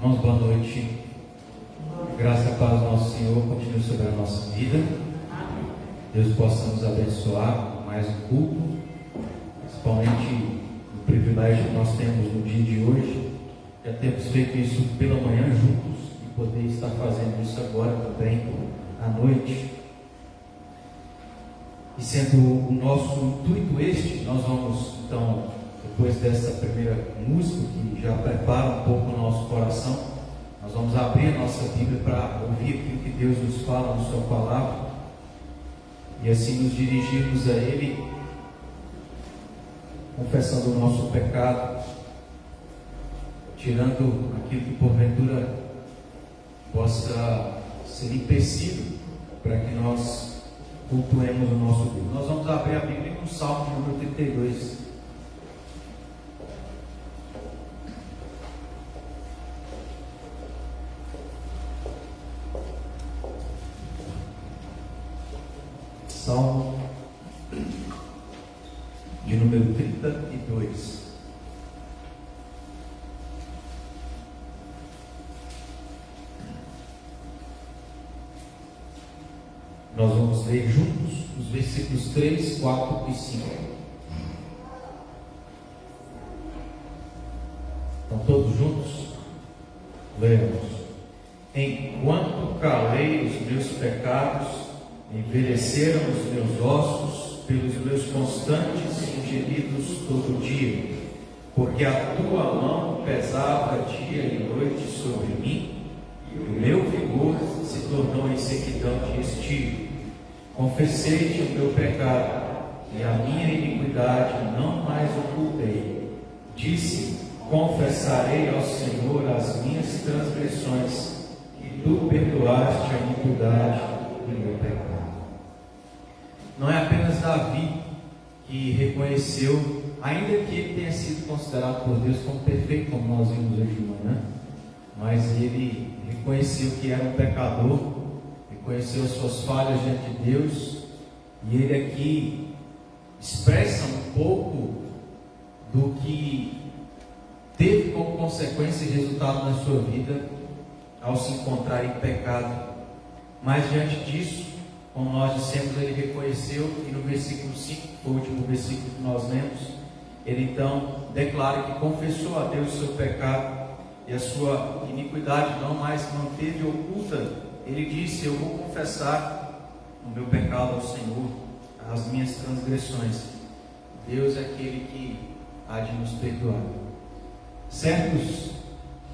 Irmãos, boa noite. Graça e paz do nosso Senhor continue sobre a nossa vida. Deus possa nos abençoar com mais um culto, principalmente o privilégio que nós temos no dia de hoje. Já temos feito isso pela manhã juntos e poder estar fazendo isso agora também à noite. E sendo o nosso intuito este, nós vamos então, depois dessa primeira música que já prepara um pouco o nosso coração, nós vamos abrir a nossa Bíblia para ouvir aquilo que Deus nos fala na sua palavra e assim nos dirigirmos a Ele, confessando o nosso pecado, tirando aquilo que porventura possa ser empecilho para que nós cultuemos o nosso Deus. Nós vamos abrir a Bíblia no Salmo número 32. Salmo de número 32. Nós vamos ler juntos os versículos 3, 4 e 5. Então, todos juntos? Lemos. Enquanto calei os meus pecados, envelheceram os meus ossos pelos meus constantes ingeridos todo dia, porque a tua mão pesada pesava dia e noite sobre mim, e o meu vigor se tornou em sequidão de estio. Confessei-te o meu pecado, e a minha iniquidade não mais ocultei. Disse: confessarei ao Senhor as minhas transgressões, e tu perdoaste a iniquidade do meu pecado. Não é apenas Davi que reconheceu, ainda que ele tenha sido considerado por Deus como perfeito, como nós vimos hoje de manhã, mas ele reconheceu que era um pecador, reconheceu as suas falhas diante de Deus, e ele aqui expressa um pouco do que teve como consequência e resultado na sua vida ao se encontrar em pecado. Mas diante disso, como nós dissemos, ele reconheceu, e no versículo 5, que foi o último versículo que nós lemos, ele então declara que confessou a Deus o seu pecado e a sua iniquidade não mais manteve oculta. Ele disse: eu vou confessar o meu pecado ao Senhor, as minhas transgressões. Deus é aquele que há de nos perdoar. Certos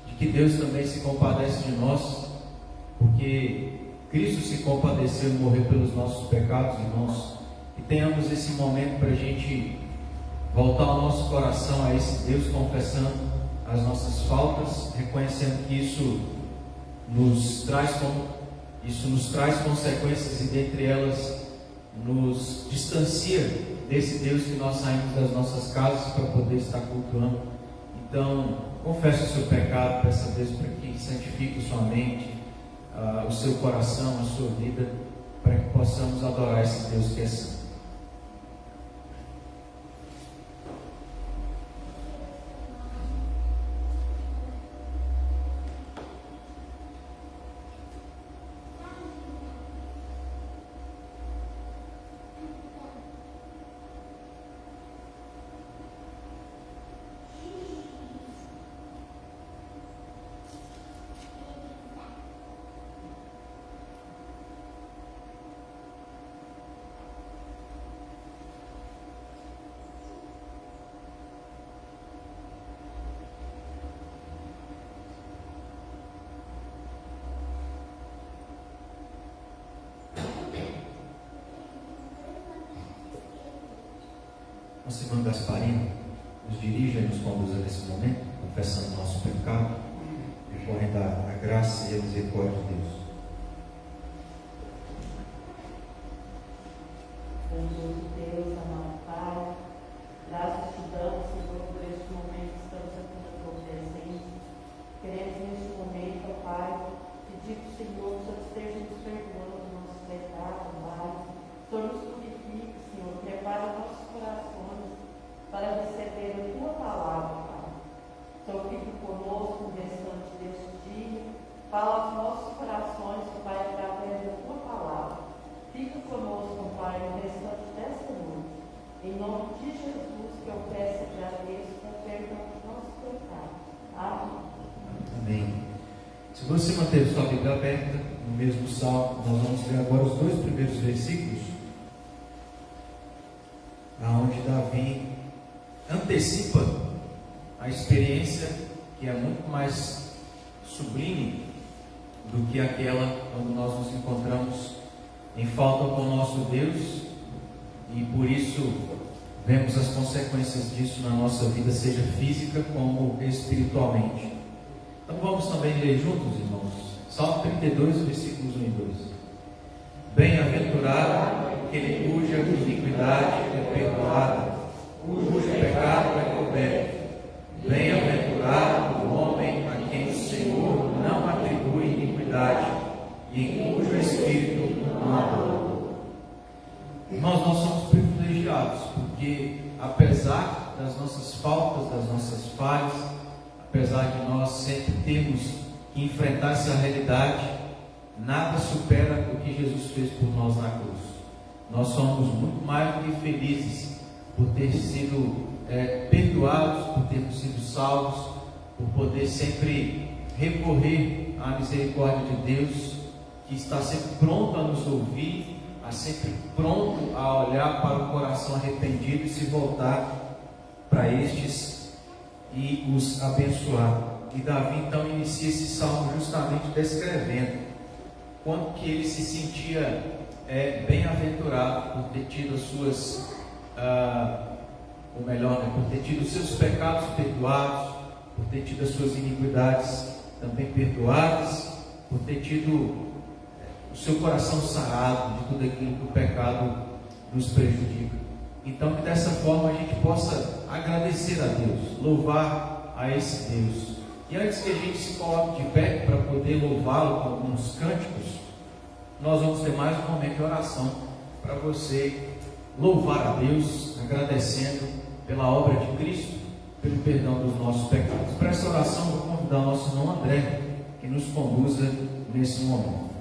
de que Deus também se compadece de nós, porque Cristo se compadeceu e morreu pelos nossos pecados, irmãos. E tenhamos esse momento para a gente voltar o nosso coração a esse Deus, confessando as nossas faltas, reconhecendo que isso nos traz consequências, e dentre elas nos distancia desse Deus que nós saímos das nossas casas para poder estar cultuando. Então, confesse o seu pecado, peça a Deus para que santifique a sua mente, o seu coração, a sua vida, para que possamos adorar esse Deus que é santo. Nossa irmã Gasparina nos dirige e nos conduza nesse momento, confessando nosso pecado, recorrendo à graça e à misericórdia de Deus. Bondoso Deus, amado Pai, graças te damos, Senhor, por este momento que estamos aqui na tua presença. Queremos neste momento, ó Pai, pedir que o Senhor esteja nos perdoando os nossos pecados, Pai. O Senhor nos purifique, Senhor, prepara nossos corações para receber a tua palavra, Pai. Senhor, fique conosco no restante deste dia, fala aos nossos corações, Pai, através da tua palavra. Fica conosco, Pai, no restante desta noite. Em nome de Jesus, que eu peço e agradeço com perdão dos nossos pecados. Amém. Amém. Se você manter sua Bíblia aberta, no mesmo salmo, nós vamos ler agora os 2 primeiros versículos, aonde Davi antecipa a experiência que é muito mais sublime do que aquela quando nós nos encontramos em falta com o nosso Deus, e por isso vemos as consequências disso na nossa vida, seja física como espiritualmente. Então vamos também ler juntos, irmãos, Salmo 32, versículos 1 e 2. Bem-aventurado aquele cuja iniquidade é perdoada, cujo pecado é coberto. Bem-aventurado o homem a quem o Senhor não atribui iniquidade, e em cujo espírito não há dor. Irmãos, nós somos privilegiados, porque apesar das nossas faltas, das nossas falhas, apesar de nós sempre termos que enfrentar essa realidade, nada supera o que Jesus fez por nós na cruz. Nós somos muito mais do que felizes por ter sido perdoados, por termos sido salvos, por poder sempre recorrer à misericórdia de Deus, que está sempre pronto a nos ouvir, sempre pronto a olhar para o coração arrependido e se voltar para estes e os abençoar. E Davi então inicia esse salmo justamente descrevendo quanto que ele se sentia bem-aventurado por ter tido as suas, por ter tido os seus pecados perdoados, por ter tido as suas iniquidades também perdoadas, por ter tido o seu coração sarado de tudo aquilo que o pecado nos prejudica. Então que dessa forma a gente possa agradecer a Deus, louvar a esse Deus. E antes que a gente se coloque de pé para poder louvá-lo com alguns cânticos, nós vamos ter mais um momento de oração para você louvar a Deus, agradecendo pela obra de Cristo, pelo perdão dos nossos pecados. Para essa oração, vou convidar o nosso irmão André, que nos conduza nesse momento.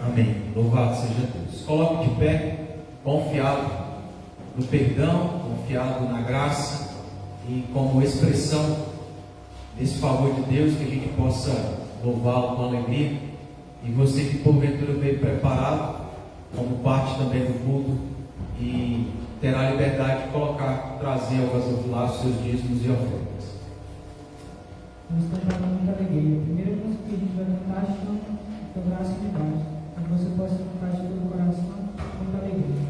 Amém. Louvado seja Deus. Coloque de pé, confiado no perdão, confiado na graça, e como expressão desse favor de Deus, que a gente possa louvá-lo com alegria. E você que porventura veio preparado, como parte também do culto, e terá a liberdade de colocar, trazer ao vaso os seus dízimos e ofertas. Nós estamos falando muita alegria. A primeira coisa que a gente vai cantar chama o braço de baixo. Que você possa cantar de todo o coração com muita alegria.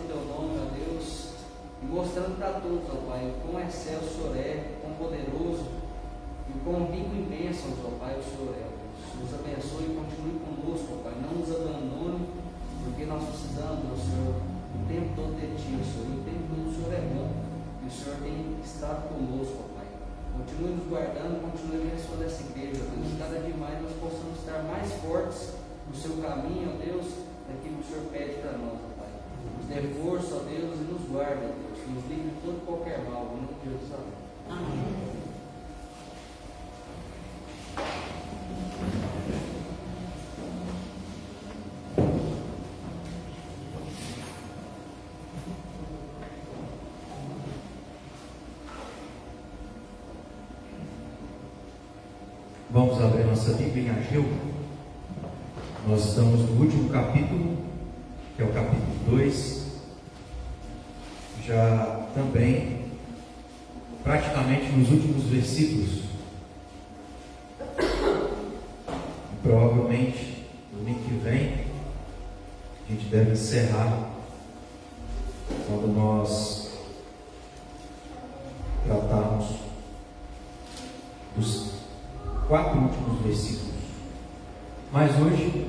o Teu nome, ó Deus, e mostrando para todos, ó Pai, o quão excelso o Senhor é, o quão poderoso e o quão rico em bênçãos, ó Pai, o Senhor é, ó Deus. Nos abençoe e continue conosco, ó Pai, não nos abandone, porque nós precisamos, ó Senhor, o tempo todo de Ti, ó Senhor, e o tempo todo o Senhor é bom, e o Senhor tem estado conosco, ó Pai. Continue nos guardando, continue abençoando essa igreja, ó Deus, cada dia mais nós possamos estar mais fortes no Seu caminho, ó Deus, daquilo que o Senhor pede para nós, ó Pai. Nos dê força, ó Deus, e nos guarde, ó Deus, nos livre de todo qualquer mal, em nome de Jesus, amém. Amém. Vamos abrir nossa Bíblia em Ageu. Nós estamos no último capítulo, que é o capítulo 2. Já também, praticamente nos últimos versículos. E provavelmente, no domingo que vem, a gente deve encerrar quando nós tratarmos dos 4 últimos versículos. Mas hoje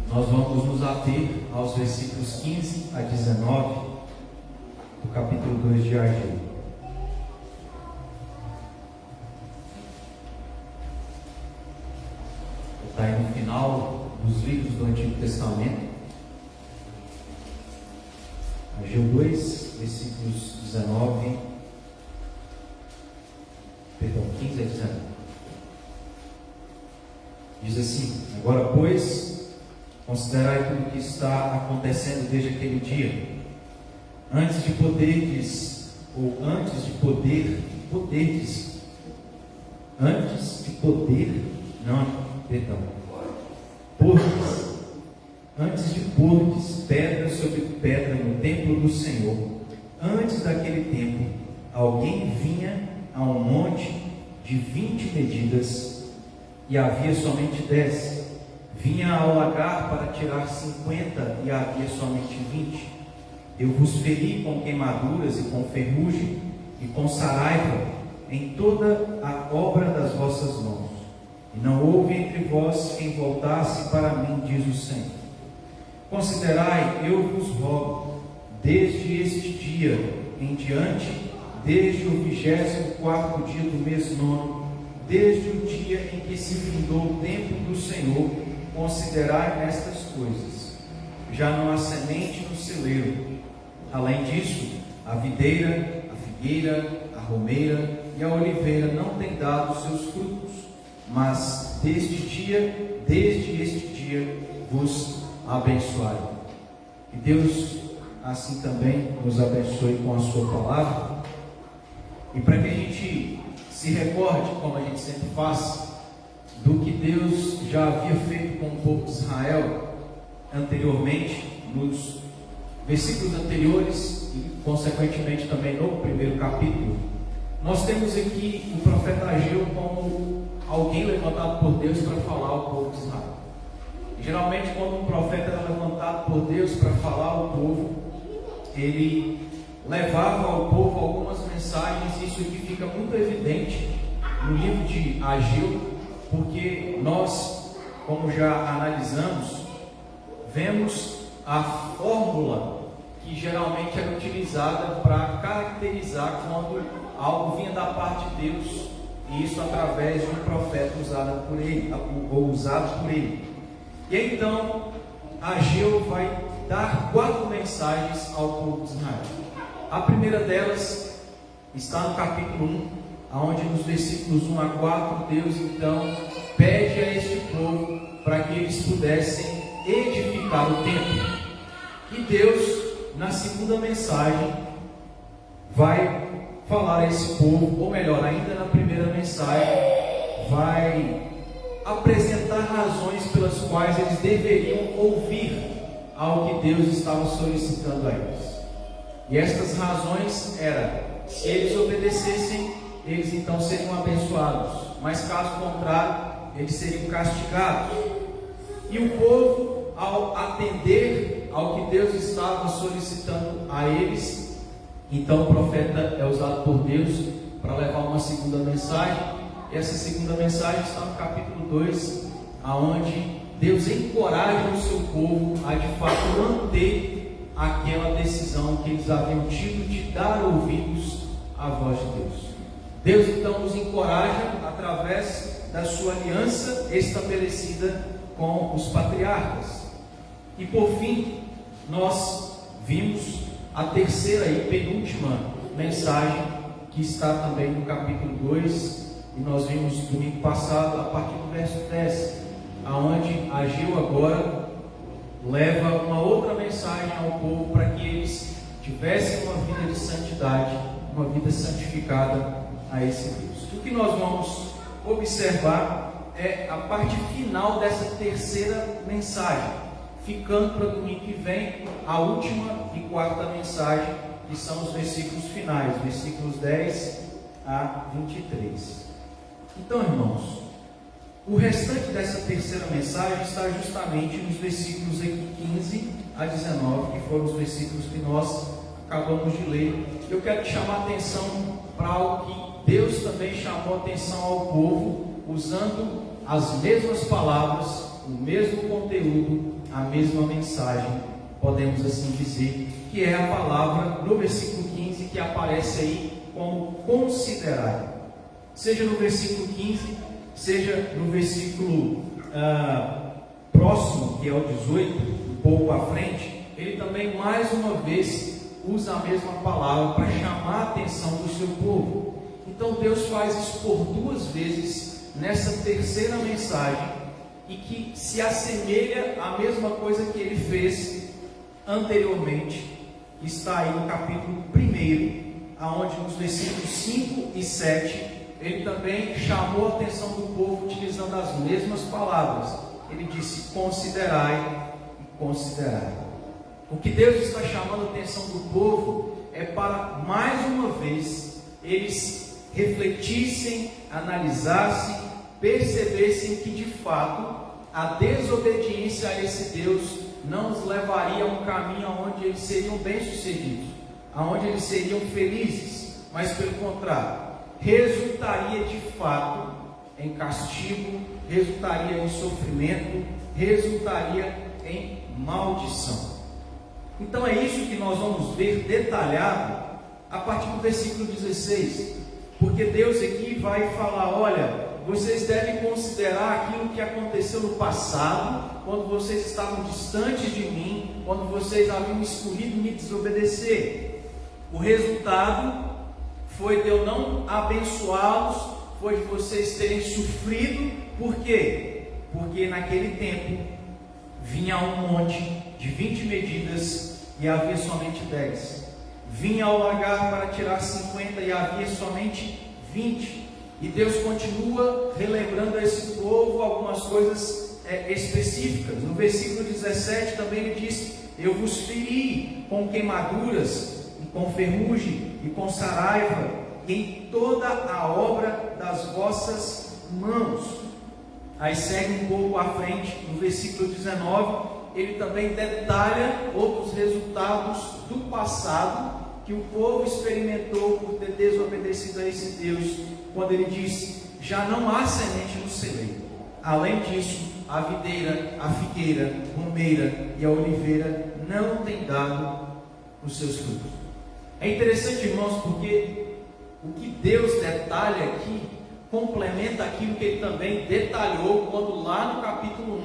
nós vamos nos ater aos versículos 15 a 19 do capítulo 2 de Ageu. Está aí no final dos livros do Antigo Testamento. Ageu 2, versículos 15 a 19. Diz assim: agora, pois, considerai tudo o que está acontecendo desde aquele dia, antes de poderdes, antes de pordes pedra sobre pedra no templo do Senhor, antes daquele tempo, alguém vinha a um monte de 20 medidas, e havia somente 10. Vinha ao lagar para tirar 50, e havia somente 20. Eu vos feri com queimaduras e com ferrugem e com saraiva em toda a obra das vossas mãos. E não houve entre vós quem voltasse para mim, diz o Senhor. Considerai, eu vos rogo, desde este dia em diante, desde o 24º dia do mês 9, desde o dia em que se findou o templo do Senhor, considerai estas coisas. Já não há semente no celeiro. Além disso, a videira, a figueira, a romeira e a oliveira não têm dado seus frutos. Mas desde este dia, vos abençoarei. Que Deus assim também nos abençoe com a sua palavra. E para que a gente se recorde, como a gente sempre faz, do que Deus já havia feito com o povo de Israel anteriormente, nos versículos anteriores e consequentemente também no primeiro capítulo, nós temos aqui o profeta Ageu como alguém levantado por Deus para falar ao povo de Israel. E, geralmente, quando um profeta era levantado por Deus para falar ao povo, ele levava ao povo algumas mensagens, e isso aqui fica muito evidente no livro de Ageu, porque nós, como já analisamos, vemos a fórmula que geralmente era utilizada para caracterizar quando algo vinha da parte de Deus, e isso através de um profeta usado por ele. E então Ageu vai dar 4 mensagens ao povo de Israel. A primeira delas está no capítulo 1, onde nos versículos 1 a 4, Deus então pede a este povo para que eles pudessem edificar o templo. E Deus, na segunda mensagem, vai falar a esse povo, ou melhor, ainda na primeira mensagem, vai apresentar razões pelas quais eles deveriam ouvir ao que Deus estava solicitando a eles. E estas razões eram: se eles obedecessem, eles então seriam abençoados, mas caso contrário, eles seriam castigados. E o povo, ao atender ao que Deus estava solicitando a eles, então o profeta é usado por Deus para levar uma segunda mensagem. E essa segunda mensagem está no capítulo 2, aonde Deus encoraja o seu povo a de fato manter aquela decisão que eles haviam tido de dar ouvidos à voz de Deus. Deus então nos encoraja através da sua aliança estabelecida com os patriarcas. E por fim, nós vimos a terceira e penúltima mensagem, que está também no capítulo 2, e nós vimos domingo passado, a partir do verso 10, aonde Ageu agora leva uma outra mensagem ao povo para que eles tivessem uma vida de santidade, uma vida santificada a esse Deus. O que nós vamos observar é a parte final dessa terceira mensagem, ficando para domingo que vem a última e quarta mensagem, que são os versículos finais, versículos 10 a 23. Então, irmãos, o restante dessa terceira mensagem está justamente nos versículos aqui 15 a 19, que foram os versículos que nós acabamos de ler. Eu quero te chamar a atenção para algo que Deus também chamou a atenção ao povo, usando as mesmas palavras, o mesmo conteúdo, a mesma mensagem, podemos assim dizer, que é a palavra no versículo 15 que aparece aí como considerar. Seja no versículo 15, seja no versículo próximo, que é o 18, um pouco à frente, ele também mais uma vez usa a mesma palavra para chamar a atenção do seu povo. Então Deus faz isso por duas vezes nessa terceira mensagem, e que se assemelha à mesma coisa que ele fez anteriormente. Está aí no capítulo 1, aonde nos versículos 5 e 7, ele também chamou a atenção do povo utilizando as mesmas palavras. Ele disse: considerai e considerai. O que Deus está chamando a atenção do povo é para, mais uma vez, eles refletissem, analisassem, percebessem que de fato a desobediência a esse Deus não os levaria a um caminho onde eles seriam bem-sucedidos, aonde eles seriam felizes, mas pelo contrário, resultaria de fato em castigo, resultaria em sofrimento, resultaria em maldição. Então é isso que nós vamos ver detalhado a partir do versículo 16, porque Deus aqui vai falar: olha, vocês devem considerar aquilo que aconteceu no passado, quando vocês estavam distantes de mim, quando vocês haviam escolhido me desobedecer. O resultado foi de eu não abençoá-los, foi de vocês terem sofrido. Por quê? Porque naquele tempo vinha um monte de 20 medidas e havia somente 10. Vinha ao lagar para tirar 50 e havia somente 20. E Deus continua relembrando a esse povo algumas coisas específicas. No versículo 17 também ele diz: eu vos feri com queimaduras, e com ferrugem, e com saraiva, em toda a obra das vossas mãos. Aí segue um pouco à frente, no versículo 19, ele também detalha outros resultados do passado que o povo experimentou por ter desobedecido a esse Deus, quando ele diz: já não há semente no celeiro. Além disso, a videira, a figueira, a romeira e a oliveira não têm dado os seus frutos. É interessante, irmãos, porque o que Deus detalha aqui complementa aquilo que ele também detalhou quando lá no capítulo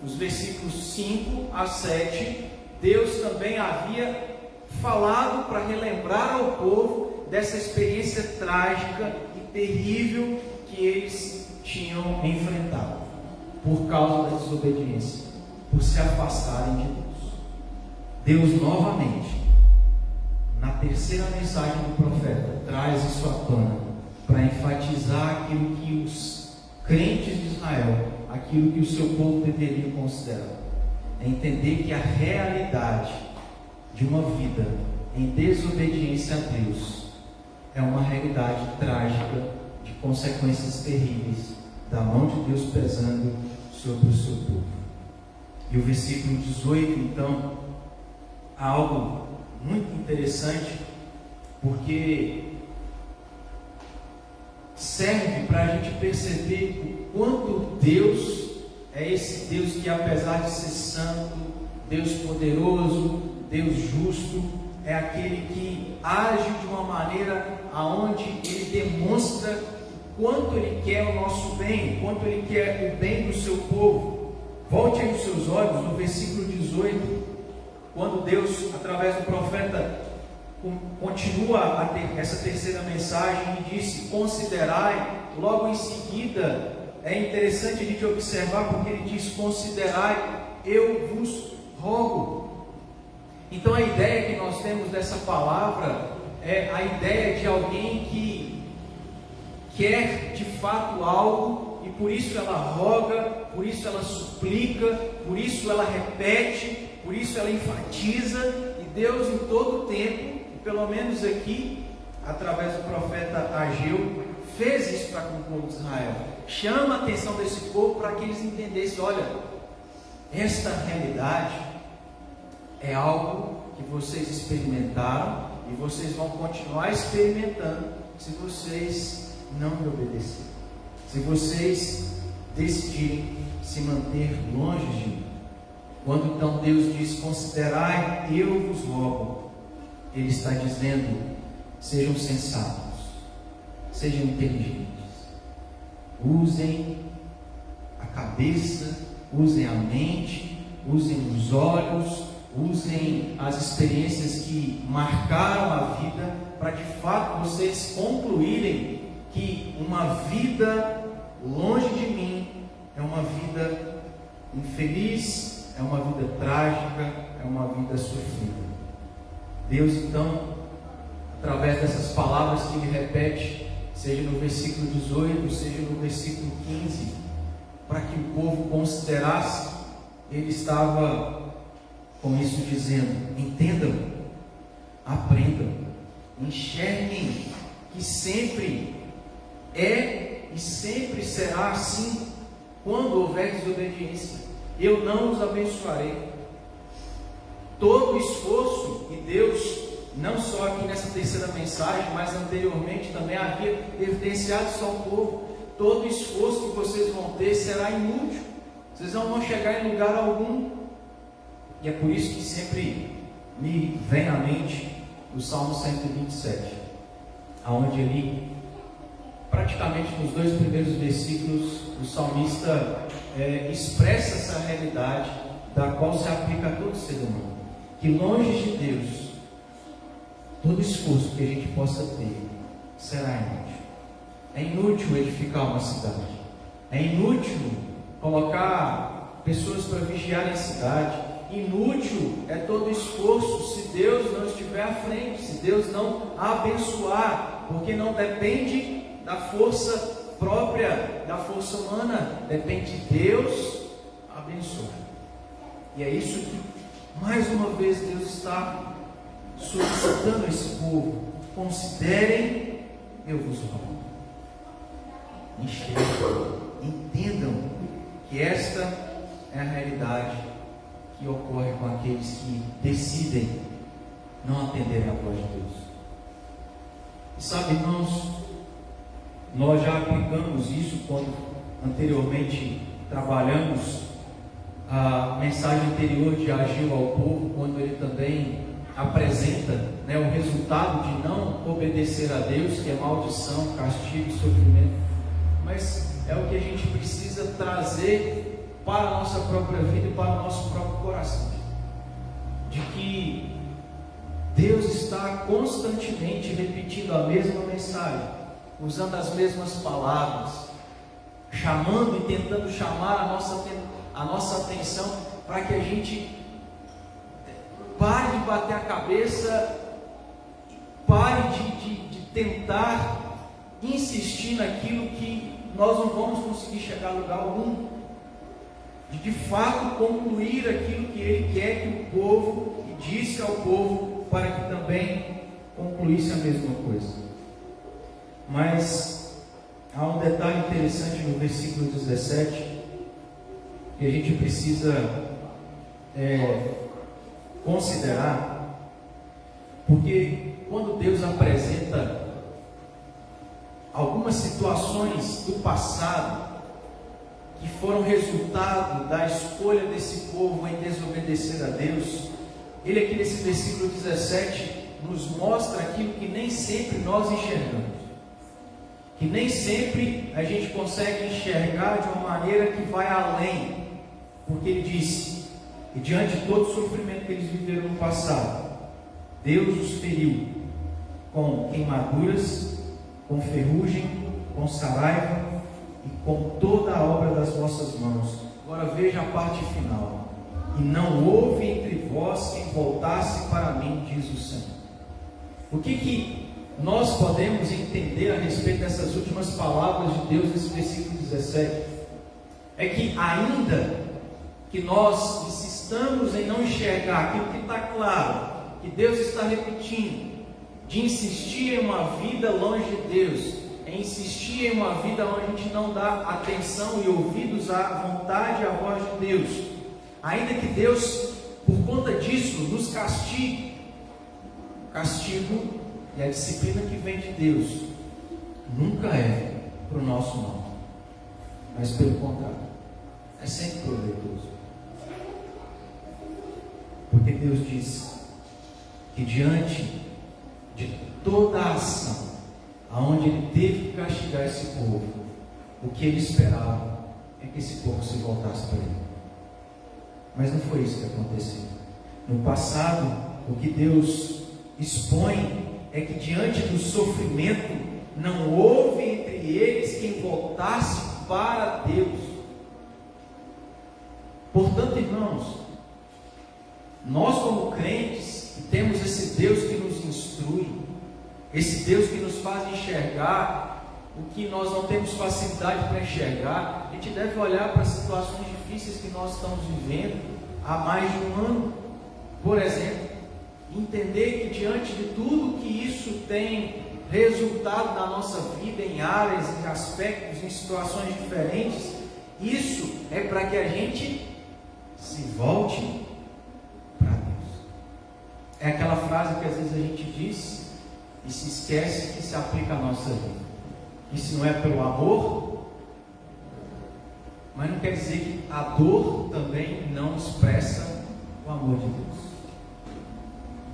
1, os versículos 5 a 7, Deus também havia falado para relembrar ao povo dessa experiência trágica e terrível que eles tinham enfrentado por causa da desobediência, por se afastarem de Deus. Deus novamente, na terceira mensagem do profeta, traz isso à tona para enfatizar aquilo que os crentes de Israel, aquilo que o seu povo deveria considerar, é entender que a realidade de uma vida em desobediência a Deus é uma realidade trágica, de consequências terríveis, da mão de Deus pesando sobre o seu povo. E o versículo 18 então algo muito interessante, porque serve para a gente perceber o quanto Deus é esse Deus que, apesar de ser santo, Deus poderoso, Deus justo, é aquele que age de uma maneira aonde Ele demonstra o quanto Ele quer o nosso bem, o quanto Ele quer o bem do seu povo. Volte aí os seus olhos no versículo 18, quando Deus, através do profeta, continua essa terceira mensagem e disse: considerai. Logo em seguida, é interessante a gente observar, porque ele diz: considerai, eu vos rogo. Então a ideia que nós temos dessa palavra é a ideia de alguém que quer de fato algo, e por isso ela roga, por isso ela suplica, por isso ela repete, por isso ela enfatiza. E Deus, em todo o tempo, pelo menos aqui, através do profeta Ageu, fez isso para com o povo de Israel. Chama a atenção desse povo para que eles entendessem: olha, esta realidade é algo que vocês experimentaram e vocês vão continuar experimentando se vocês não me obedecerem, se vocês decidirem se manter longe de mim. Quando então Deus diz: considerai, eu vos rogo, Ele está dizendo: sejam sensatos, sejam inteligentes, usem a cabeça, usem a mente, usem os olhos, usem as experiências que marcaram a vida, para de fato vocês concluírem que uma vida longe de mim é uma vida infeliz, é uma vida trágica, é uma vida sofrida. Deus então, através dessas palavras que ele repete, seja no versículo 18, seja no versículo 15, para que o povo considerasse, ele estava com isso dizendo: entendam, aprendam, enxerguem que sempre é e sempre será assim. Quando houver desobediência, eu não os abençoarei. Todo o esforço, e Deus, não só aqui nessa terceira mensagem, mas anteriormente também havia evidenciado isso ao povo: todo o esforço que vocês vão ter será inútil, vocês não vão chegar em lugar algum. E é por isso que sempre me vem à mente o Salmo 127, aonde ali, praticamente nos 2 primeiros versículos, o salmista expressa essa realidade da qual se aplica a todo ser humano, que longe de Deus, todo esforço que a gente possa ter será inútil. É inútil edificar uma cidade, é inútil colocar pessoas para vigiarem a cidade, inútil é todo esforço se Deus não estiver à frente, se Deus não abençoar, porque não depende da força própria, da força humana, depende de Deus abençoar. E é isso que mais uma vez Deus está solicitando a esse povo: considerem, eu vos rogo. Enxerguem, entendam que esta é a realidade que ocorre com aqueles que decidem não atenderem à voz de Deus. E sabe, irmãos, nós já aplicamos isso quando anteriormente trabalhamos a mensagem anterior de Ageu ao povo, quando ele também apresenta o resultado de não obedecer a Deus, que é maldição, castigo e sofrimento. Mas é o que a gente precisa trazer para a nossa própria vida e para o nosso próprio coração, de que Deus está constantemente repetindo a mesma mensagem, usando as mesmas palavras, chamando e tentando chamar a nossa atenção, para que a gente pare de bater a cabeça, pare de tentar insistir naquilo que nós não vamos conseguir chegar a lugar algum, de fato concluir aquilo que Ele quer que o povo, e disse ao povo, para que também concluísse a mesma coisa. Mas há um detalhe interessante no versículo 17, que a gente precisa considerar, porque quando Deus apresenta algumas situações do passado que foram resultado da escolha desse povo em desobedecer a Deus, Ele aqui nesse versículo 17 nos mostra aquilo que nem sempre nós enxergamos, que nem sempre a gente consegue enxergar de uma maneira que vai além, porque Ele disse: e diante de todo o sofrimento que eles viveram no passado, Deus os feriu com queimaduras, com ferrugem, com saraiva e com toda a obra das vossas mãos. Agora veja a parte final: e não houve entre vós quem voltasse para mim, diz o Senhor. O que nós podemos entender a respeito dessas últimas palavras de Deus nesse versículo 17? É que ainda que nós insistamos em não enxergar aquilo que está claro, que Deus está repetindo, de insistir em uma vida longe de Deus, em insistir em uma vida onde a gente não dá atenção e ouvidos à vontade e à voz de Deus, ainda que Deus, por conta disso, nos castigue, o castigo e a disciplina que vem de Deus nunca é para o nosso mal, mas pelo contrário, é sempre proveitoso. Porque Deus diz que diante de toda a ação aonde Ele teve que castigar esse povo, o que Ele esperava é que esse povo se voltasse para Ele. Mas não foi isso que aconteceu. No passado, o que Deus expõe é que diante do sofrimento não houve entre eles quem voltasse para Deus. Portanto, irmãos, nós como crentes, que temos esse Deus que nos instrui, esse Deus que nos faz enxergar o que nós não temos facilidade para enxergar, a gente deve olhar para as situações difíceis que nós estamos vivendo há mais de um ano, por exemplo, entender que diante de tudo que isso tem resultado na nossa vida, em áreas, em aspectos, em situações diferentes, isso é para que a gente se volte para Deus. É aquela frase que às vezes a gente diz e se esquece que se aplica à nossa vida. Isso não é pelo amor, mas não quer dizer que a dor também não expressa o amor de Deus.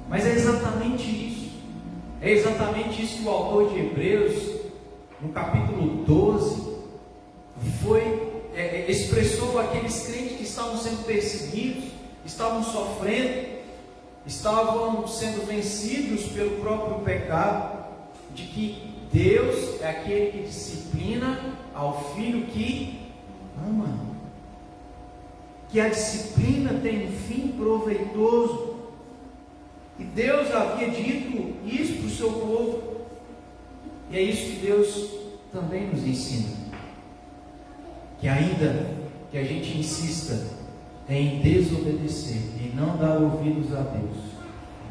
Mas é exatamente isso. É exatamente isso que o autor de Hebreus, no capítulo 12, expressou aqueles crentes que estavam sendo perseguidos, estavam sofrendo, estavam sendo vencidos pelo próprio pecado, de que Deus é aquele que disciplina ao filho que ama, que a disciplina tem um fim proveitoso, e Deus havia dito isso para o seu povo, e é isso que Deus também nos ensina, que ainda que a gente insista em desobedecer, em não dar ouvidos a Deus,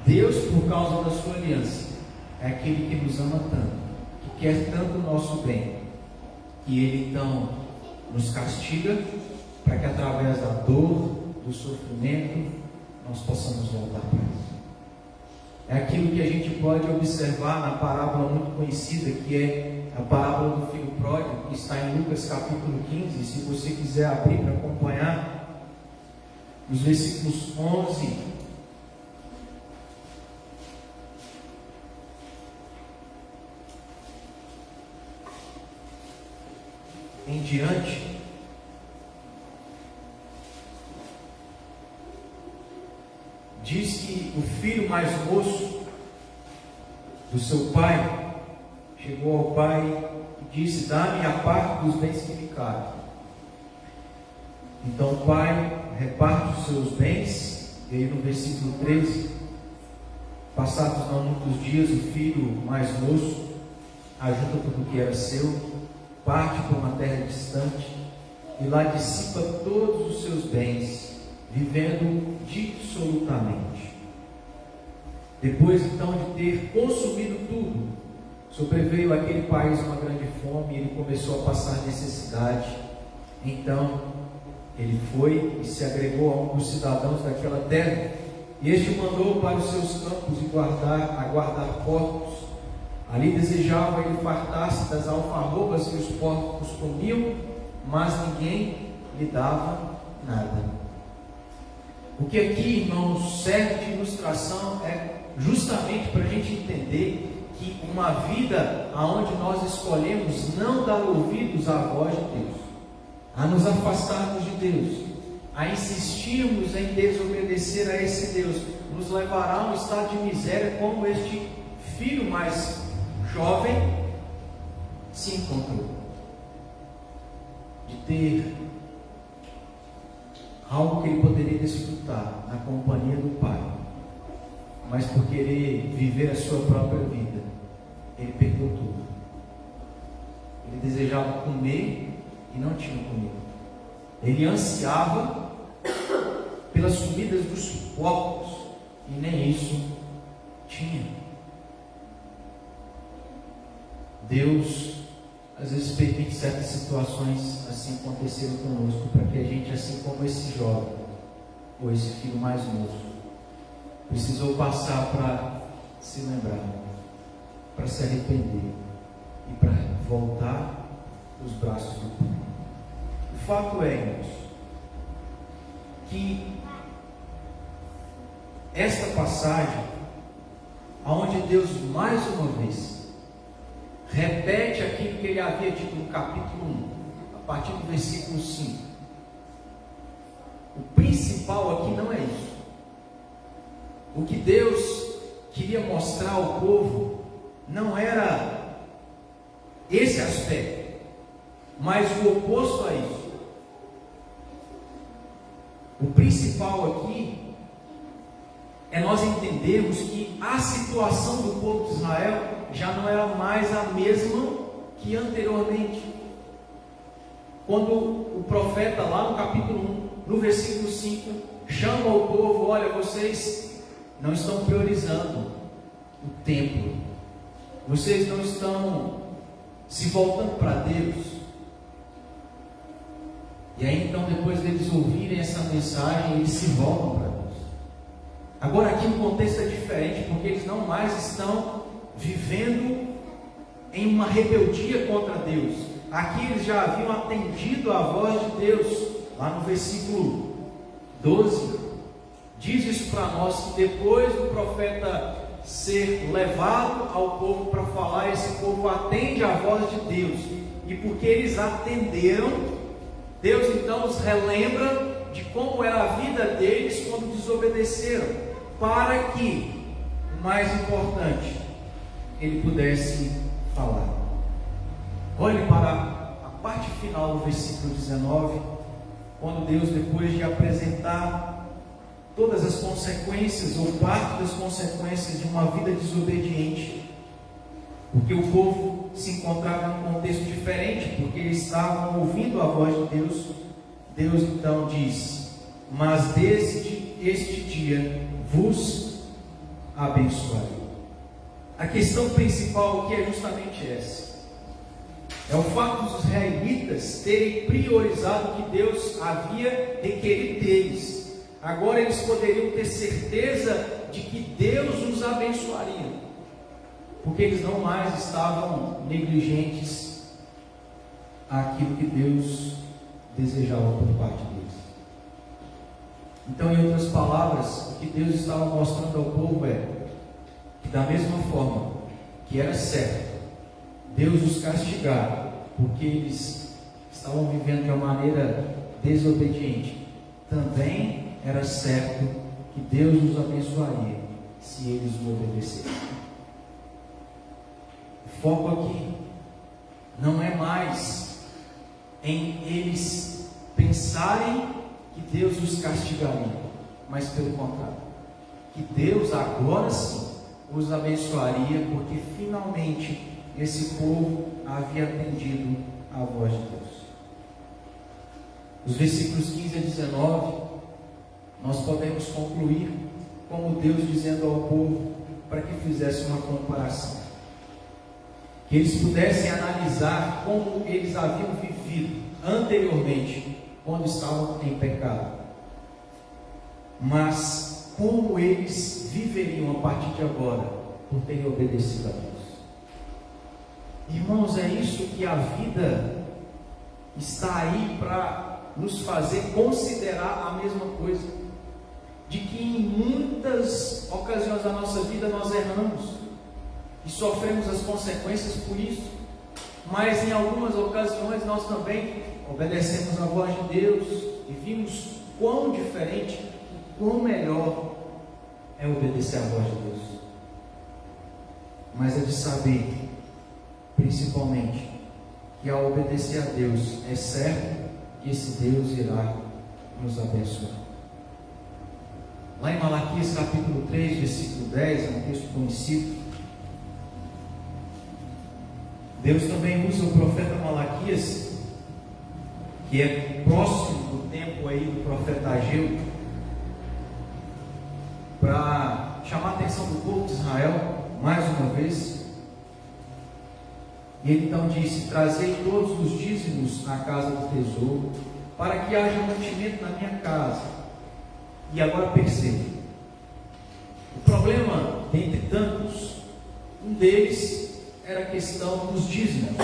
Deus, por causa da sua aliança, é aquele que nos ama tanto, que quer tanto o nosso bem, que Ele então nos castiga, para que através da dor, do sofrimento, nós possamos voltar para isso. É aquilo que a gente pode observar na parábola muito conhecida, que é a parábola do filho pródigo, que está em Lucas capítulo 15, se você quiser abrir para acompanhar, nos versículos 11 em diante. Diz que o filho mais moço do seu pai chegou ao pai e disse: dá-me a parte dos bens que ficaram. Então o pai reparte os seus bens, e aí no versículo 13, passados não muitos dias, o filho mais moço ajunta tudo o que era seu, parte para uma terra distante, e lá dissipa todos os seus bens, vivendo dissolutamente. Depois então de ter consumido tudo, sobreveio àquele país uma grande fome, e ele começou a passar necessidade. Então ele foi e se agregou a um dos cidadãos daquela terra, E este o mandou para os seus campos e a guardar porcos. Ali desejava ele fartar-se das alfarrobas que os porcos comiam, mas ninguém lhe dava nada. O que aqui, irmãos, serve de ilustração é justamente para a gente entender que uma vida onde nós escolhemos não dar ouvidos à voz de Deus, a nos afastarmos de Deus, a insistirmos em desobedecer a esse Deus, nos levará a um estado de miséria como este filho mais jovem se encontrou. De ter algo que ele poderia desfrutar na companhia do pai, mas por querer viver a sua própria vida, ele perdeu tudo. Ele desejava comer e não tinha comida. Ele ansiava pelas comidas dos porcos e nem isso tinha. Deus às vezes permite certas situações assim acontecerem conosco, para que a gente, assim como esse jovem ou esse filho mais novo, precisou passar para se lembrar, para se arrepender e para voltar os braços do Pai. O fato é, irmãos, que esta passagem, aonde Deus mais uma vez repete aquilo que ele havia dito no capítulo 1, a partir do versículo 5. O principal aqui não é isso. O que Deus queria mostrar ao povo não era esse aspecto, mas o oposto a isso. O principal aqui é nós entendermos que a situação do povo de Israel já não era mais a mesma que anteriormente. Quando o profeta, lá no capítulo 1, no versículo 5, chama o povo: olha, vocês não estão priorizando o templo, vocês não estão se voltando para Deus. E aí então, depois deles ouvirem essa mensagem, eles se voltam para Deus. Agora aqui o contexto é diferente, porque eles não mais estão vivendo em uma rebeldia contra Deus. Aqui eles já haviam atendido a voz de Deus. Lá no versículo 12 diz isso para nós, que depois do profeta ser levado ao povo para falar, esse povo atende a voz de Deus. E porque eles atenderam, Deus então os relembra de como era a vida deles quando desobedeceram, para que, o mais importante, ele pudesse falar. Olhe para a parte final do versículo 19, quando Deus, depois de apresentar todas as consequências, ou parte das consequências de uma vida desobediente, porque o povo se encontrava em um contexto diferente, porque eles estavam ouvindo a voz de Deus, Deus então diz: mas desde este dia vos abençoarei. A questão principal aqui é justamente essa. É o fato dos israelitas terem priorizado o que Deus havia requerido deles. Agora eles poderiam ter certeza de que Deus os abençoaria, porque eles não mais estavam negligentes àquilo que Deus desejava por parte deles. Então, em outras palavras, o que Deus estava mostrando ao povo é que, da mesma forma que era certo Deus os castigar porque eles estavam vivendo de uma maneira desobediente, também era certo que Deus os abençoaria se eles o obedecessem. O foco aqui não é mais em eles pensarem que Deus os castigaria, mas pelo contrário, que Deus agora sim os abençoaria, porque finalmente esse povo havia atendido à voz de Deus. Os versículos 15 a 19, nós podemos concluir como Deus dizendo ao povo para que fizesse uma comparação, que eles pudessem analisar como eles haviam vivido anteriormente, quando estavam em pecado. Mas como eles viveriam a partir de agora, por terem obedecido a Deus. Irmãos, é isso que a vida está aí para nos fazer considerar a mesma coisa, de que em muitas ocasiões da nossa vida nós erramos e sofremos as consequências por isso, mas em algumas ocasiões nós também obedecemos a voz de Deus e vimos quão diferente e quão melhor é obedecer a voz de Deus. Mas é de saber, principalmente, que ao obedecer a Deus é certo que esse Deus irá nos abençoar. Lá em Malaquias capítulo 3, versículo 10, é um texto conhecido. Deus também usa o profeta Malaquias, que é próximo do tempo aí do profeta Ageu, para chamar a atenção do povo de Israel, mais uma vez. E ele então disse: trazei todos os dízimos à casa do tesouro, para que haja mantimento na minha casa. E agora perceba, o problema, dentre tantos, um deles era a questão dos dízimos.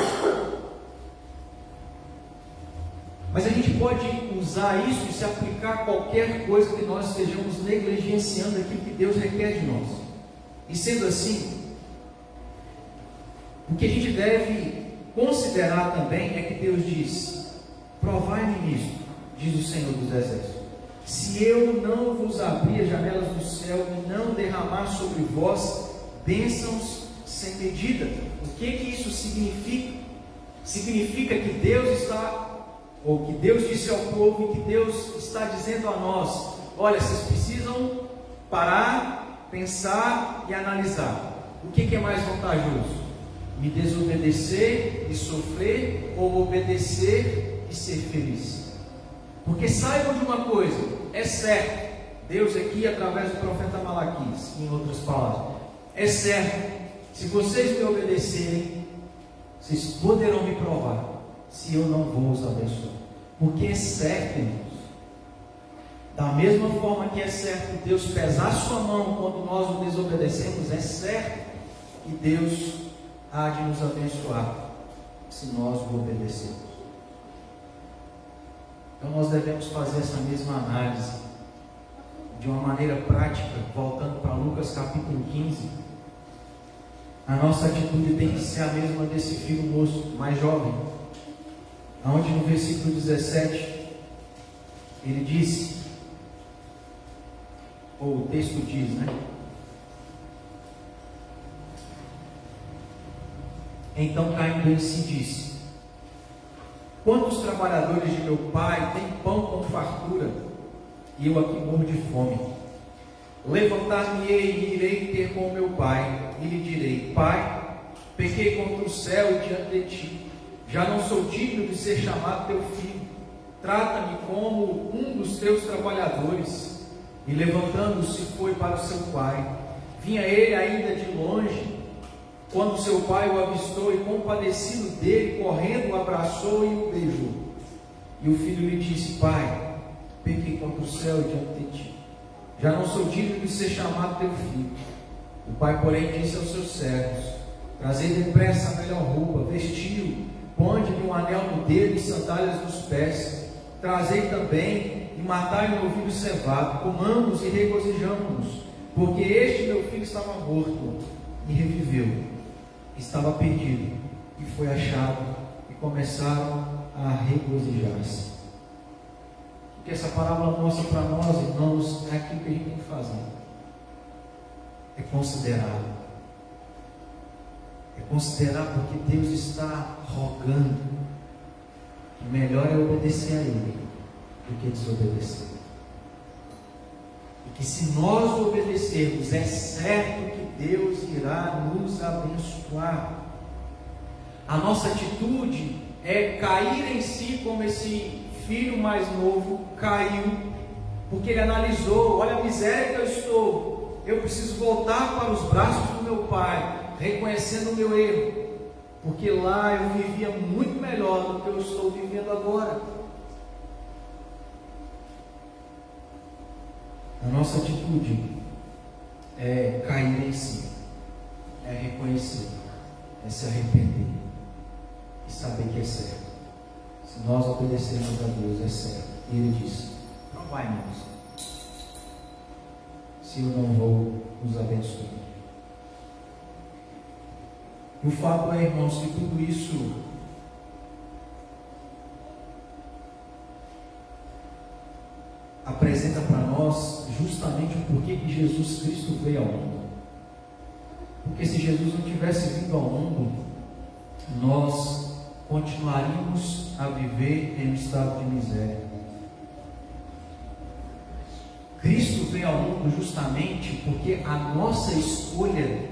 Mas a gente pode usar isso e se aplicar a qualquer coisa que nós estejamos negligenciando aquilo que Deus requer de nós. E sendo assim, o que a gente deve considerar também é que Deus diz: provai-me nisto, diz o Senhor dos Exércitos, se eu não vos abrir as janelas do céu e não derramar sobre vós bênçãos sem medida. O que isso significa? Significa que Deus está, ou que Deus disse ao povo, e que Deus está dizendo a nós: olha, vocês precisam parar, pensar e analisar. O que é mais vantajoso? Me desobedecer e sofrer, ou obedecer e ser feliz? Porque saibam de uma coisa, é certo, Deus aqui através do profeta Malaquias, em outras palavras, é certo, se vocês me obedecerem, vocês poderão me provar se eu não vou os abençoar. Porque é certo, irmãos. Da mesma forma que é certo Deus pesar sua mão quando nós o desobedecemos, é certo que Deus há de nos abençoar se nós o obedecermos. Então nós devemos fazer essa mesma análise de uma maneira prática, voltando para Lucas capítulo 15. A nossa atitude tem que ser a mesma desse filho moço mais jovem, onde no versículo 17 ele disse, ou o texto diz, né? Então caindo em si disse: quantos trabalhadores de meu pai têm pão com fartura, e eu aqui morro de fome? Levantar-me-ei e irei ter com meu pai, e lhe direi: Pai, pequei contra o céu e diante de ti, já não sou digno de ser chamado teu filho, trata-me como um dos teus trabalhadores. E levantando-se foi para o seu pai. Vinha ele ainda de longe, quando seu pai o avistou, e compadecido dele, correndo, o abraçou e o beijou. E o filho lhe disse: Pai, pequei contra o céu e diante de ti, já não sou digno de ser chamado teu filho. O pai, porém, disse aos seus servos: trazei depressa a melhor roupa, vestiu, ponde-lhe um anel no dedo e sandálias nos pés, trazei também e matai um novilho cevado, comamos e regozijamo-nos, porque este meu filho estava morto e reviveu, estava perdido e foi achado, e começaram a regozijar-se. O que essa parábola mostra para nós, irmãos, é aquilo que a gente tem que fazer, é considerar. É considerar, porque Deus está rogando que melhor é obedecer a Ele do que desobedecer. E que se nós obedecermos, é certo que Deus irá nos abençoar. A nossa atitude é cair em si, como esse filho mais novo caiu, porque ele analisou: olha a miséria que eu estou, eu preciso voltar para os braços do meu pai, reconhecendo o meu erro, porque lá eu vivia muito melhor do que eu estou vivendo agora. A nossa atitude é cair em si, é reconhecer, é se arrepender e saber que é certo. Se nós obedecermos a Deus, é certo. E Ele diz: não vai, irmãos, se eu não vou nos abençoar. E o fato é, irmãos, que tudo isso apresenta para nós justamente o porquê que Jesus Cristo veio ao mundo. Porque se Jesus não tivesse vindo ao mundo, nós continuaríamos a viver em um estado de miséria. Cristo veio ao mundo justamente porque a nossa escolha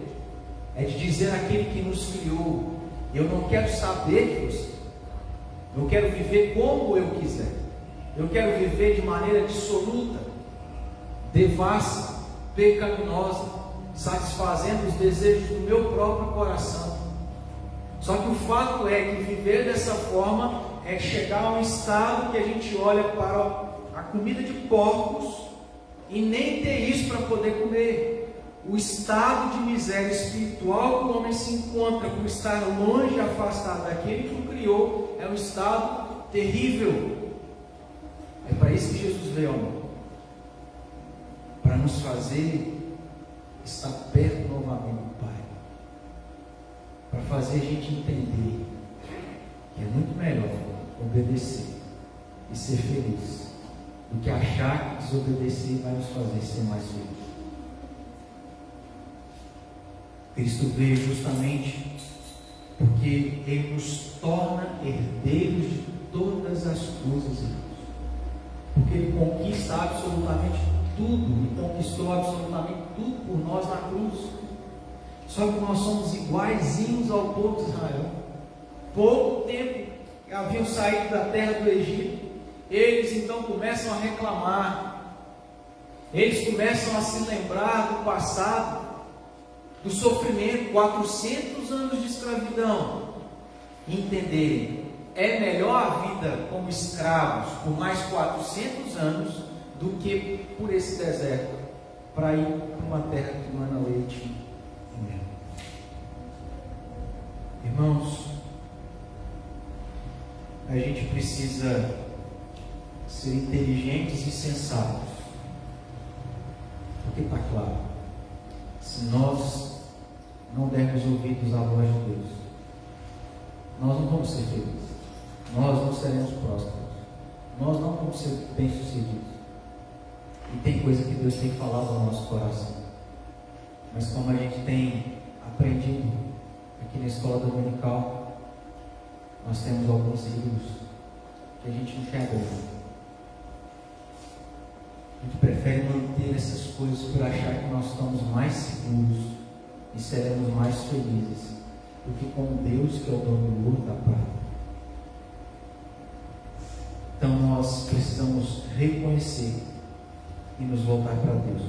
é de dizer àquele que nos criou: eu não quero saber de você, eu quero viver como eu quiser, eu quero viver de maneira dissoluta, devassa, pecaminosa, satisfazendo os desejos do meu próprio coração. Só que o fato é que viver dessa forma é chegar a um estado que a gente olha para a comida de porcos e nem ter isso para poder comer. O estado de miséria espiritual que o homem se encontra por estar longe e afastado daquele que o criou é um estado terrível. É para isso que Jesus veio ao mundo, para nos fazer estar perto novamente do Pai, para fazer a gente entender que é muito melhor obedecer e ser feliz do que achar que desobedecer vai nos fazer ser mais felizes. Cristo veio justamente porque Ele nos torna herdeiros de todas as coisas, irmãos. Porque Ele conquista absolutamente tudo, e conquistou absolutamente tudo por nós na cruz. Só que nós somos iguaizinhos ao povo de Israel. Pouco tempo que haviam saído da terra do Egito, eles então começam a reclamar, eles começam a se lembrar do passado, do sofrimento, 400 anos de escravidão, e entenderem: é melhor a vida como escravos por mais 400 anos do que por esse deserto, para ir para uma terra que mana leite e mel. Irmãos, a gente precisa ser inteligentes e sensatos, porque está claro, se nós não dermos ouvidos à voz de Deus, nós não vamos ser felizes, nós não seremos prósperos, nós não vamos ser bem-sucedidos. E tem coisa que Deus tem falado ao nosso coração, mas como a gente tem aprendido aqui na escola dominical, nós temos alguns livros que a gente não quer abrir. A gente prefere manter essas coisas por achar que nós estamos mais seguros e seremos mais felizes do que com Deus, que é o dono do ouro da prata. Então nós precisamos reconhecer e nos voltar para Deus,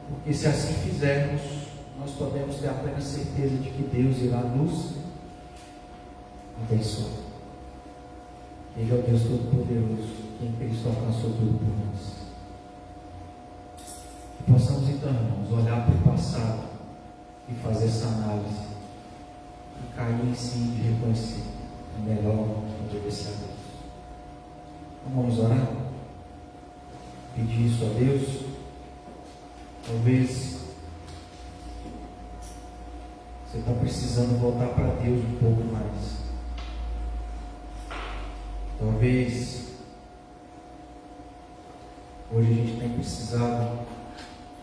porque se assim fizermos, nós podemos ter a plena certeza de que Deus irá nos abençoar. Ele é o Deus Todo-Poderoso, que em Cristo alcançou tudo por nós. Que possamos então, irmãos, olhar para o passado e fazer essa análise e cair em si de reconhecer: é melhor obedecer a Deus. Então vamos orar, pedir isso a Deus. Talvez você está precisando voltar para Deus um pouco mais. Talvez hoje a gente tem precisado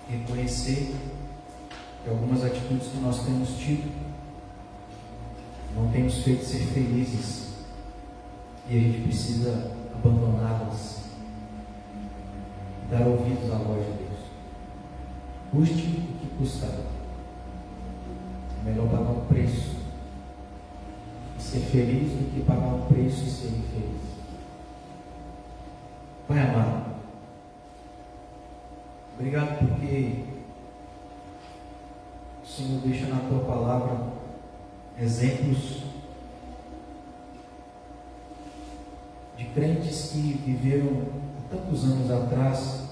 reconhecer que algumas atitudes que nós temos tido não têm nos feito ser felizes, e a gente precisa abandoná-las, dar ouvidos à voz de Deus, custe o que custar. É melhor pagar um preço e ser feliz do que pagar um preço e ser infeliz. Pai amado, obrigado porque o Senhor deixa na Tua palavra exemplos de crentes que viveram há tantos anos atrás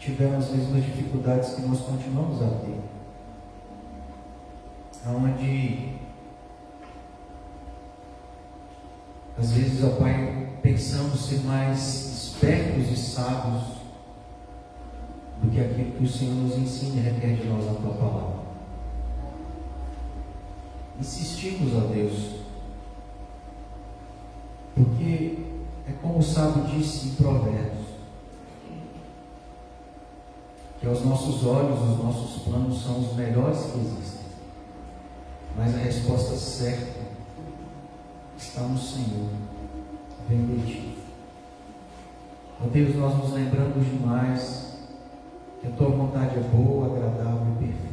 tiveram as mesmas dificuldades que nós continuamos a ter. Onde, às vezes, ó Pai, pensamos ser mais espertos e sábios do que aquilo que o Senhor nos ensina e requer de nós a Tua palavra. Insistimos, ó Deus, porque é como o sábio disse em Provérbios, que aos nossos olhos os nossos planos são os melhores que existem, mas a resposta certa está no Senhor. Vem de Ti. Ó Deus, nós nos lembramos demais que a Tua vontade é boa, agradável e perfeita.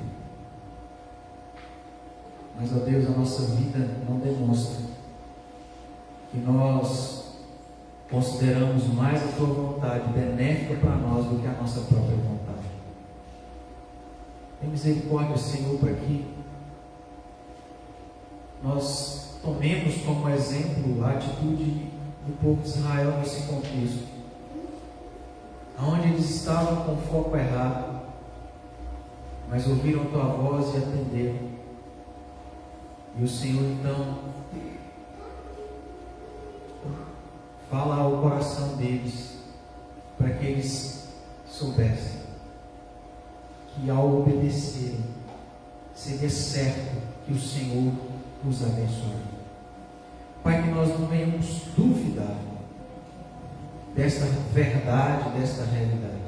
Mas, ó Deus, a nossa vida não demonstra que nós consideramos mais a Tua vontade benéfica para nós do que a nossa própria vontade. Tem misericórdia, Senhor, para que nós tomemos como exemplo a atitude do povo de Israel nesse contexto, onde eles estavam com foco errado, mas ouviram a Tua voz e atenderam. E o Senhor então fala ao coração deles, para que eles soubessem que ao obedecerem, seria certo que o Senhor nos abençoe. Pai, que nós não venhamos duvidar desta verdade, desta realidade.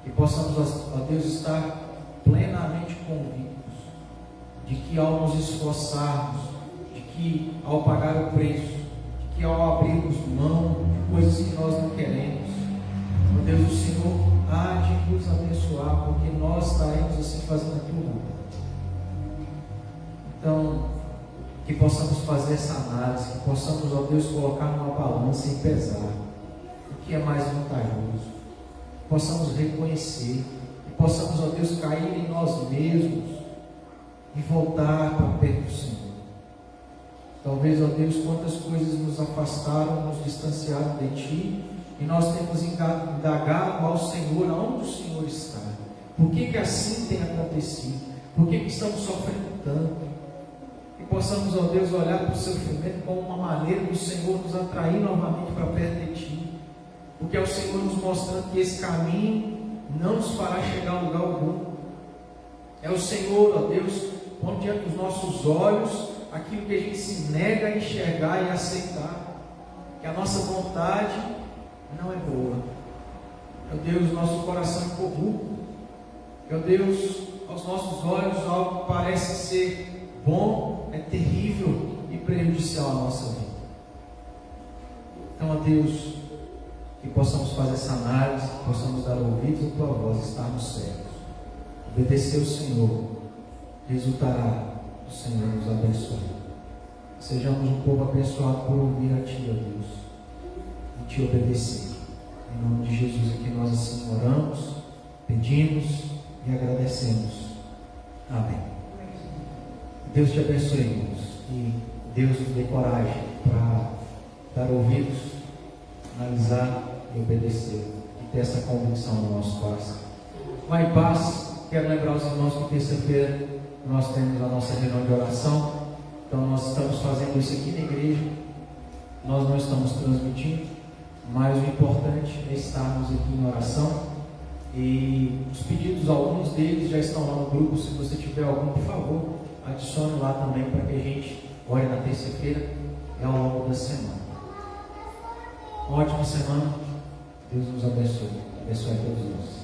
Que possamos, ó Deus, estar plenamente convictos de que ao nos esforçarmos, de que ao pagar o preço, de que ao abrirmos mão de coisas que nós não queremos, ó Deus, o Senhor há de nos abençoar, porque nós estaremos assim fazendo a Tua vontade. Então, que possamos fazer essa análise, que possamos, ó Deus, colocar numa balança e pesar o que é mais vantajoso, que possamos reconhecer, que possamos, ó Deus, cair em nós mesmos e voltar para perto do Senhor. Talvez, ó Deus, quantas coisas nos afastaram, nos distanciaram de Ti, e nós temos indagado ao Senhor aonde o Senhor está. Por que assim tem acontecido? Por que estamos sofrendo tanto? Que possamos, ó Deus, olhar para o sofrimento como uma maneira do Senhor nos atrair novamente para perto de Ti, porque é o Senhor nos mostrando que esse caminho não nos fará chegar a lugar algum. É o Senhor, ó Deus, pondo diante dos nossos olhos aquilo que a gente se nega a enxergar e aceitar, que a nossa vontade não é boa. Meu Deus, nosso coração é corrupto. Meu Deus, aos nossos olhos algo que parece ser bom é terrível e prejudicial à nossa vida. Então, ó Deus, que possamos fazer essa análise, que possamos dar ouvidos à Tua voz, estarmos cegos. Obedecer o Senhor resultará do Senhor nos abençoar. Sejamos um povo abençoado por ouvir a Ti, ó Deus, e Te obedecer. Em nome de Jesus é que nós assim oramos, pedimos e agradecemos. Amém. Deus te abençoe, irmãos, e Deus nos dê coragem para dar ouvidos, analisar e obedecer, e ter essa convicção no nosso coração. Vai em paz. Quero lembrar os irmãos que terça-feira nós temos a nossa reunião de oração. Então nós estamos fazendo isso aqui na igreja. Nós não estamos transmitindo, mas o importante é estarmos aqui em oração. E os pedidos, alguns deles já estão lá no grupo. Se você tiver algum, por favor, adicione lá também para que a gente ore na terça-feira e ao longo da semana. Uma ótima semana. Deus nos abençoe. Abençoe a todos nós.